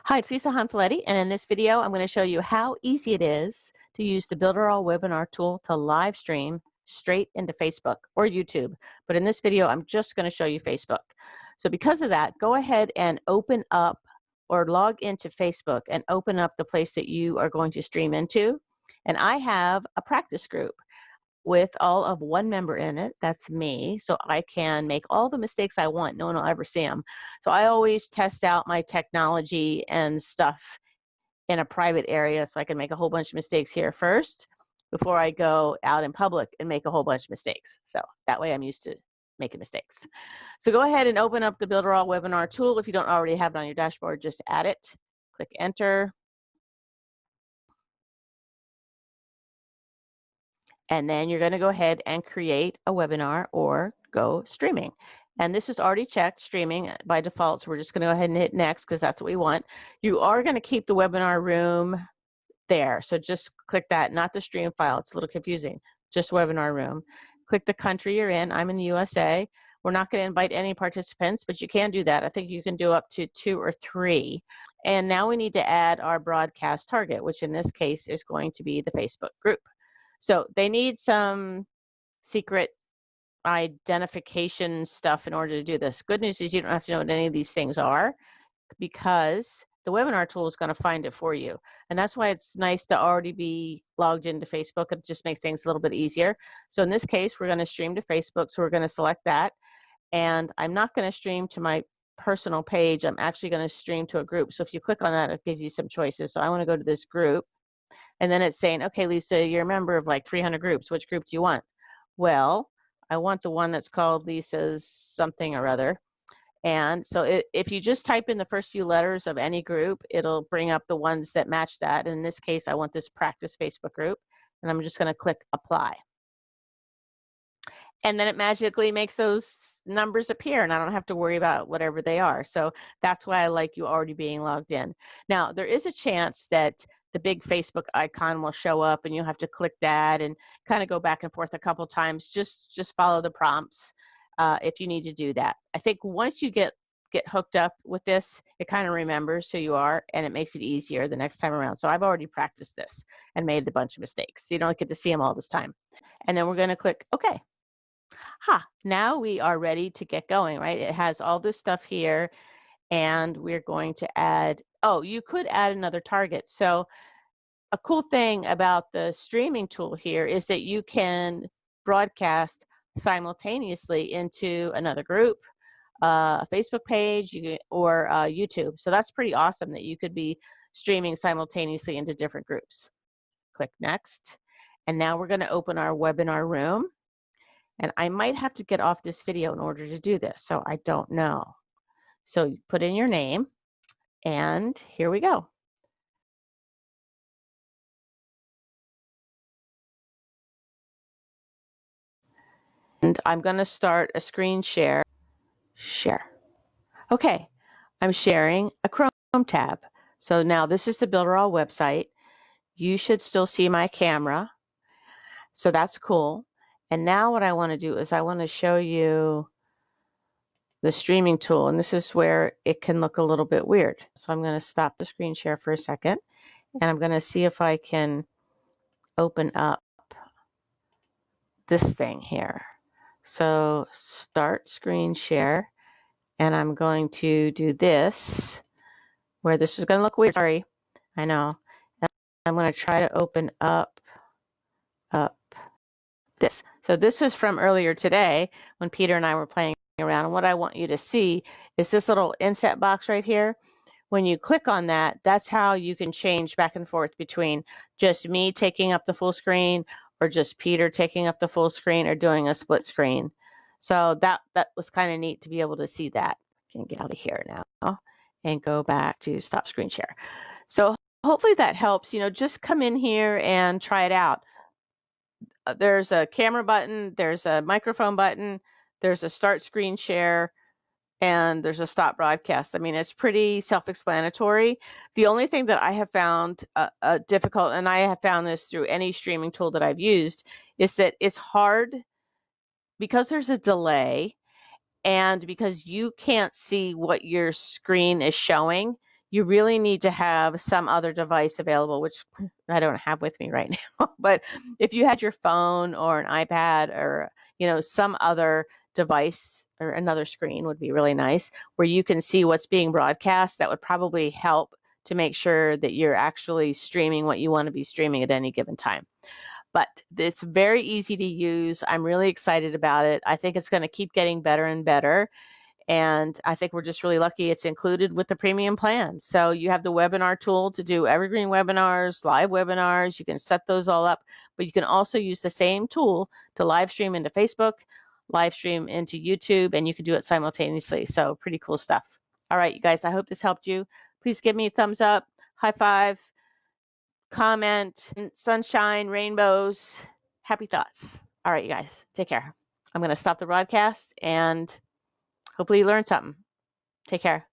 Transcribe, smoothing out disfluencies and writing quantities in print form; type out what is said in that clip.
Hi, it's Lisa Hanfileti, and in this video, I'm going to show you how easy it is to use the Builderall webinar tool to live stream straight into Facebook or YouTube. But in this video, I'm just going to show you Facebook. So because of that, go ahead and open up or log into Facebook and open up the place that you are going to stream into. And I have a practice group with all of one member in it. That's me. So I can make all the mistakes I want. No one will ever see them. So I always test out my technology and stuff in a private area so I can make a whole bunch of mistakes here first before I go out in public and make a whole bunch of mistakes. So that way I'm used to making mistakes. So go ahead and open up the Builderall webinar tool. If you don't already have it on your dashboard, just add it. Click enter. And then you're going to go ahead and create a webinar or go streaming. And this is already checked, streaming by default. So we're just going to go ahead and hit next because that's what we want. You are going to keep the webinar room there. So just click that, not the stream file. It's a little confusing. Just webinar room. Click the country you're in. I'm in the USA. We're not going to invite any participants, but you can do that. I think you can do up to 2 or 3. And now we need to add our broadcast target, which in this case is going to be the Facebook group. So they need some secret identification stuff in order to do this. Good news is you don't have to know what any of these things are because the webinar tool is going to find it for you. And that's why it's nice to already be logged into Facebook. It just makes things a little bit easier. So in this case, we're going to stream to Facebook. So we're going to select that. And I'm not going to stream to my personal page. I'm actually going to stream to a group. So if you click on that, it gives you some choices. So I want to go to this group. And then it's saying, okay, Lisa, you're a member of like 300 groups. Which group do you want? Well, I want the one that's called Lisa's something or other. And so if you just type in the first few letters of any group, it'll bring up the ones that match that. And in this case, I want this practice Facebook group. And I'm just going to click apply. And then it magically makes those numbers appear and I don't have to worry about whatever they are. So that's why I like you already being logged in. Now, there is a chance that the big Facebook icon will show up and you'll have to click that and kind of go back and forth a couple times. Just follow the prompts if you need to do that. I think once you get hooked up with this, it kind of remembers who you are and it makes it easier the next time around. So I've already practiced this and made a bunch of mistakes. So you don't get to see them all this time. And then we're going to click OK. Now we are ready to get going, right? It has all this stuff here and we're going to add, oh, you could add another target. So a cool thing about the streaming tool here is that you can broadcast simultaneously into another group, a Facebook page, or YouTube. So that's pretty awesome that you could be streaming simultaneously into different groups. Click next. And now we're going to open our webinar room. And I might have to get off this video in order to do this, so I don't know. So you put in your name, and here we go. And I'm going to start a screen share. Share. Okay, I'm sharing a Chrome tab. So now this is the Builderall website. You should still see my camera. So that's cool. And now what I want to do is I want to show you the streaming tool, and this is where it can look a little bit weird. So I'm going to stop the screen share for a second, and I'm going to see if I can open up this thing here. So start screen share, and I'm going to do this, where this is going to look weird. Sorry, I know. And I'm going to try to open up this. So this is from earlier today when Peter and I were playing around. And what I want you to see is this little inset box right here. When you click on that, that's how you can change back and forth between just me taking up the full screen or just Peter taking up the full screen or doing a split screen. So that was kind of neat to be able to see that. I can get out of here now and go back to stop screen share. So hopefully that helps. You know, just come in here and try it out. There's a camera button, there's a microphone button, there's a start screen share, and there's a stop broadcast. I mean, it's pretty self-explanatory. The only thing that I have found difficult, and I have found this through any streaming tool that I've used, is that it's hard because there's a delay and because you can't see what your screen is showing. you really need to have some other device available, which I don't have with me right now. But if you had your phone or an iPad or, some other device or another screen would be really nice where you can see what's being broadcast, that would probably help to make sure that you're actually streaming what you want to be streaming at any given time. But it's very easy to use. I'm really excited about it. I think it's going to keep getting better and better. And I think we're just really lucky it's included with the premium plan. So you have the webinar tool to do evergreen webinars, live webinars. You can set those all up, but you can also use the same tool to live stream into Facebook, live stream into YouTube, and you can do it simultaneously. So pretty cool stuff. All right, you guys, I hope this helped you. Please give me a thumbs up, high five, comment, sunshine, rainbows, happy thoughts. All right, you guys, take care. I'm going to stop the broadcast and hopefully you learned something. Take care.